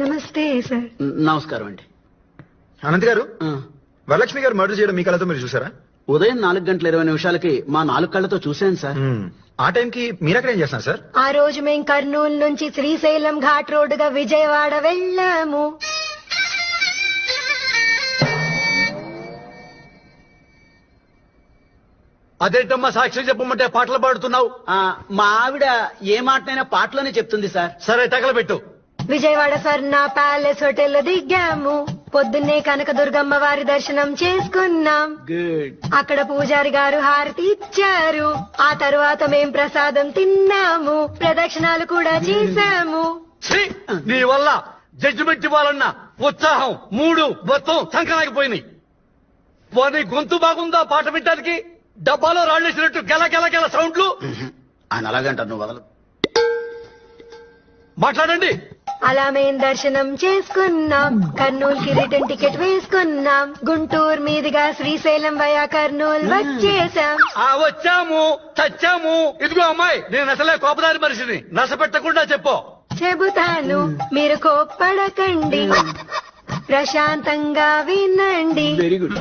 నమస్తే సార్. నమస్కారం అండి. అనంత్ గారు, వరలక్ష్మి గారు మర్డర్ చేయడం మీ కళ్ళతో మీరు చూసారా? ఉదయం 4:20 మా 4 కళ్ళతో చూశాను సార్. ఆ టైంకి మీరక్కడ ఏం చేస్తున్నారు సార్? ఆ రోజు మేం కర్నూలు నుంచి శ్రీశైలం ఘాట్ రోడ్డుగా విజయవాడ వెళ్ళాము. అదేంటమ్మా సాక్ష్యం చెప్పమంటే పాటలు పాడుతున్నావు? మా ఆవిడ ఏ మాటనైనా పాటలోనే చెప్తుంది సార్. సరే తగలబెట్టు. విజయవాడ స్వర్ణ ప్యాలెస్ హోటల్ లో దిగాము. పొద్దున్నే కనకదుర్గమ్మ వారి దర్శనం చేసుకున్నాం. అక్కడ పూజారి గారు హారతి ఇచ్చారు. ఆ తర్వాత మేం ప్రసాదం తిన్నాము. ప్రదక్షిణాలు కూడా చేశాము. నీ వల్ల జడ్జిమెంట్ ఇవ్వాలన్న ఉత్సాహం, మూడు మొత్తం సంకనాగిపోయినాయి. పోనీ గొంతు బాగుందా పాట వినడానికి? డబ్బాలో రాళ్ళేసినట్టు గెల గెల గెల సౌండ్లు. ఆయన అలాగంటారు, నువ్వు వదలు. మాట్లాడండి. అలా మేం దర్శనం చేసుకున్నాం. కర్నూలుకి రిటర్న్ టికెట్ వేసుకున్నాం. గుంటూరు మీదుగా శ్రీశైలం వయా కర్నూలు వచ్చేసాం. వచ్చాము, చచ్చాము. ఇదిగో అమ్మాయి, నేను అసలే కోపదారి మనిషిని. నశ పెట్టకుండా చెప్పు. చెబుతాను, మీరు కోప్పడకండి, ప్రశాంతంగా వినండి. Very good.